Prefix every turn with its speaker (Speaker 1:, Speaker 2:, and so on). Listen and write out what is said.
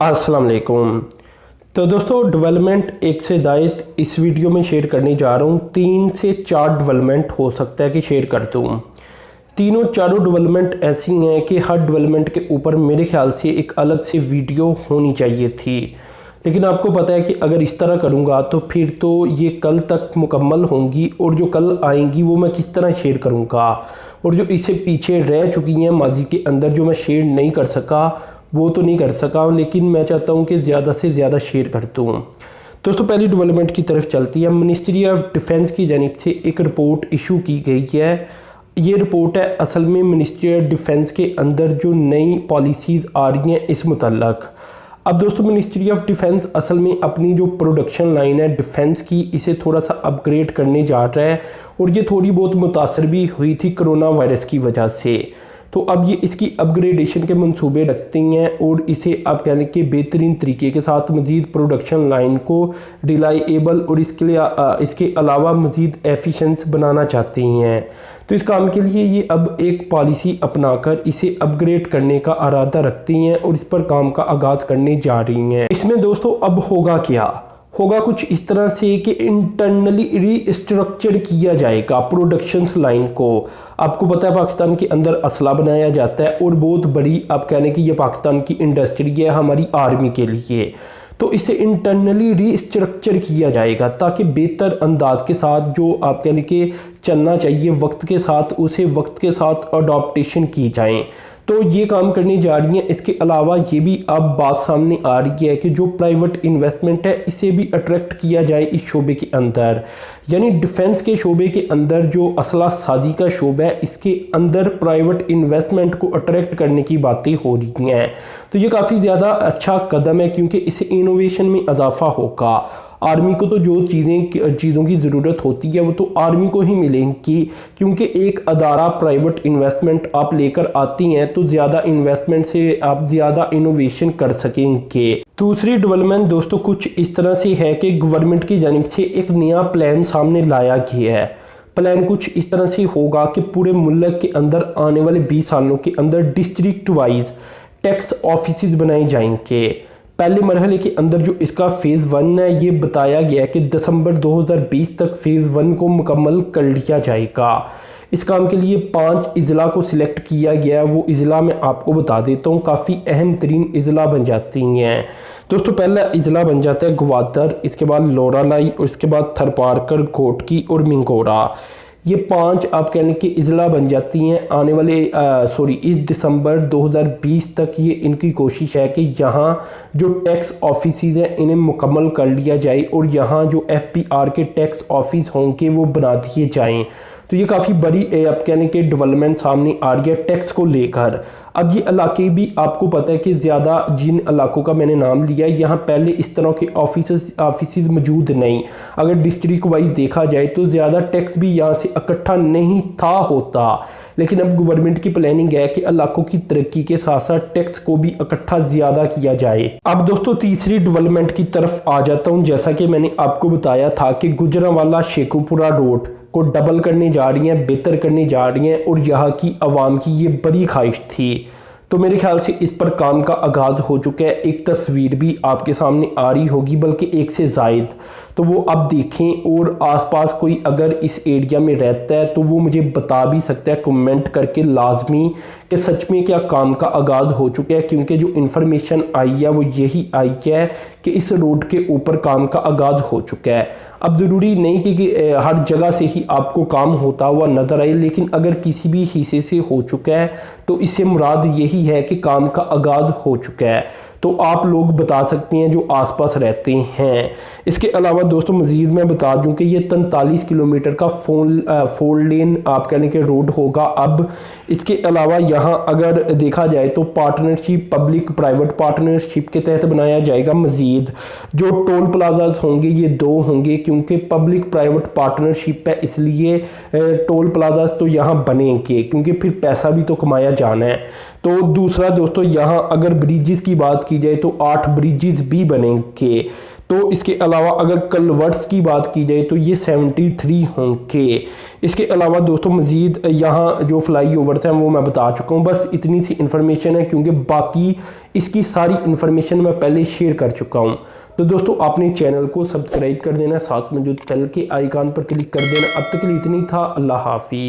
Speaker 1: अस्सलाम वालेकुम। तो दोस्तों डेवलपमेंट एक से दायद इस वीडियो में शेयर करने जा रहा हूँ। 3 से 4 डेवलपमेंट हो सकता है कि शेयर कर दूँ। तीनों चारों डेवलपमेंट ऐसी हैं कि हर डेवलपमेंट के ऊपर मेरे ख्याल से एक अलग से वीडियो होनी चाहिए थी, लेकिन आपको पता है कि अगर इस तरह करूँगा तो फिर तो ये कल तक मुकम्मल होंगी और जो कल आएंगी वो मैं किस तरह शेयर करूँगा, और जो इससे पीछे रह चुकी हैं माजी के अंदर जो मैं शेयर नहीं कर सका वो तो नहीं कर सका, लेकिन मैं चाहता हूँ कि ज़्यादा से ज़्यादा शेयर कर दूँ। दोस्तों पहली डेवलपमेंट की तरफ चलती है। मिनिस्ट्री ऑफ डिफेंस की जानिब से एक रिपोर्ट इशू की गई है। ये रिपोर्ट है असल में मिनिस्ट्री ऑफ डिफेंस के अंदर जो नई पॉलिसीज़ आ रही हैं इस मुतल्लक। अब दोस्तों मिनिस्ट्री ऑफ डिफेंस असल में अपनी जो प्रोडक्शन लाइन है डिफेंस की इसे थोड़ा सा अपग्रेड करने जा रहा है, और ये थोड़ी बहुत मुतासर भी हुई थी कोरोना वायरस की वजह से। तो अब ये इसकी अपग्रेडेशन के मंसूबे रखती हैं और इसे आप कहने के बेहतरीन तरीके के साथ मज़ीद प्रोडक्शन लाइन को रिलायबल और इसके अलावा मज़ीद एफिशिएंट बनाना चाहती हैं। तो इस काम के लिए ये अब एक पॉलिसी अपनाकर इसे अपग्रेड करने का इरादा रखती हैं और इस पर काम का आगाज़ करने जा रही हैं। इसमें दोस्तों अब होगा क्या? होगा कुछ इस तरह से कि इंटरनली रीस्ट्रक्चर किया जाएगा प्रोडक्शंस लाइन को। आपको पता है पाकिस्तान के अंदर असला बनाया जाता है और बहुत बड़ी आप कहने की ये पाकिस्तान की इंडस्ट्री है हमारी आर्मी के लिए। तो इसे इंटरनली रीस्ट्रक्चर किया जाएगा ताकि बेहतर अंदाज के साथ जो आप कहने के चलना चाहिए वक्त के साथ उसे वक्त के साथ अडॉप्टेशन की जाए। तो ये काम करने जा रही हैं। इसके अलावा ये भी अब बात सामने आ रही है कि जो प्राइवेट इन्वेस्टमेंट है इसे भी अट्रैक्ट किया जाए इस शोबे के अंदर, यानी डिफेंस के शोबे के अंदर जो असला साजी का शोबा है इसके अंदर प्राइवेट इन्वेस्टमेंट को अट्रैक्ट करने की बातें हो रही हैं। तो ये काफ़ी ज़्यादा अच्छा कदम है क्योंकि इससे इनोवेशन में इजाफा होगा। आर्मी को तो जो चीज़ों की ज़रूरत होती है वो तो आर्मी को ही मिलेंगी, क्योंकि एक अदारा प्राइवेट इन्वेस्टमेंट आप लेकर आती हैं तो ज़्यादा इन्वेस्टमेंट से आप ज़्यादा इनोवेशन कर सकेंगे। दूसरी डेवलपमेंट दोस्तों कुछ इस तरह से है कि गवर्नमेंट की जानिब से एक नया प्लान सामने लाया गया है। प्लान कुछ इस तरह से होगा कि पूरे मुल्क के अंदर आने वाले 20 सालों के अंदर डिस्ट्रिक्ट वाइज टैक्स ऑफिस बनाए जाएंगे। पहले मरहले के अंदर जो इसका फ़ेज़ 1 है ये बताया गया है कि दिसंबर 2020 तक फ़ेज़ 1 को मुकम्मल कर लिया जाएगा। इस काम के लिए 5 अज़ला को सिलेक्ट किया गया है। वो अज़ला मैं आपको बता देता हूँ, काफ़ी अहम तरीन अज़ला बन जाती हैं। दोस्तों पहला अज़ला बन जाता है ग्वादर, इसके बाद लोरालाई और इसके बाद थरपारकर, घोटकी और मिंगोरा। ये 5 आप कहने की अज़ला बन जाती हैं आने वाले इस दिसंबर 2020 तक। ये इनकी कोशिश है कि यहाँ जो टैक्स ऑफिस हैं इन्हें मुकम्मल कर लिया जाए और यहाँ जो FPR के टैक्स ऑफिस होंगे वो बना दिए जाएँ। तो ये काफ़ी बड़ी आप कहने के डेवलपमेंट सामने आ रही है टैक्स को लेकर। अब ये इलाके भी आपको पता है कि ज़्यादा जिन इलाकों का मैंने नाम लिया है यहाँ पहले इस तरह के ऑफिस मौजूद नहीं। अगर डिस्ट्रिक्ट वाइज देखा जाए तो ज़्यादा टैक्स भी यहाँ से इकट्ठा नहीं था होता, लेकिन अब गवर्नमेंट की प्लानिंग है कि इलाकों की तरक्की के साथ साथ टैक्स को भी इकट्ठा ज़्यादा किया जाए। अब दोस्तों तीसरी डेवलपमेंट की तरफ आ जाता हूँ। जैसा कि मैंने आपको बताया था कि गुजरांवाला शेखुपुरा रोड को डबल करने जा रही हैं, बेहतर करने जा रही हैं और यहाँ की आवाम की ये बड़ी ख्वाहिश थी। तो मेरे ख्याल से इस पर काम का आगाज़ हो चुका है। एक तस्वीर भी आपके सामने आ रही होगी, बल्कि एक से ज़ायद। तो वो अब देखें, और आसपास कोई अगर इस एरिया में रहता है तो वो मुझे बता भी सकता है कमेंट करके लाजमी कि सच में क्या काम का आगाज़ हो चुका है, क्योंकि जो इन्फॉर्मेशन आई है वो यही आई है कि इस रोड के ऊपर काम का आगाज़ हो चुका है। अब ज़रूरी नहीं कि हर जगह से ही आपको काम होता हुआ नज़र आए, लेकिन अगर किसी भी हिस्से से हो चुका है तो इससे मुराद यही है कि काम का आगाज़ हो चुका है। तो आप लोग बता सकते हैं जो आसपास रहते हैं। इसके अलावा दोस्तों मज़ीद मैं बता दूं कि ये 43 किलोमीटर का फोर लेन आप कहने के रोड होगा। अब इसके अलावा यहाँ अगर देखा जाए तो पार्टनरशिप पब्लिक प्राइवेट पार्टनरशिप के तहत बनाया जाएगा। मज़ीद जो टोल प्लाजाज होंगे ये 2 होंगे, क्योंकि पब्लिक प्राइवेट पार्टनरशिप है इसलिए टोल प्लाजाज तो यहाँ बनेंगे, क्योंकि फिर पैसा भी तो कमाया जाना है। तो दूसरा दोस्तों यहाँ अगर ब्रिजेस की बात की जाए तो 8 ब्रिजेस भी बनेंगे। तो इसके अलावा अगर कलवर्ट्स की बात की जाए तो ये 73 होंगे। इसके अलावा दोस्तों मज़ीद यहाँ जो फ्लाई ओवर्स हैं वो मैं बता चुका हूँ। बस इतनी सी इन्फॉर्मेशन है, क्योंकि बाकी इसकी सारी इन्फॉर्मेशन मैं पहले शेयर कर चुका हूँ। तो दोस्तों आपने चैनल को सब्सक्राइब कर देना, साथ मौजूद बेल के आइकन पर क्लिक कर देना। अब तक के लिए इतनी था। अल्लाह हाफिज़।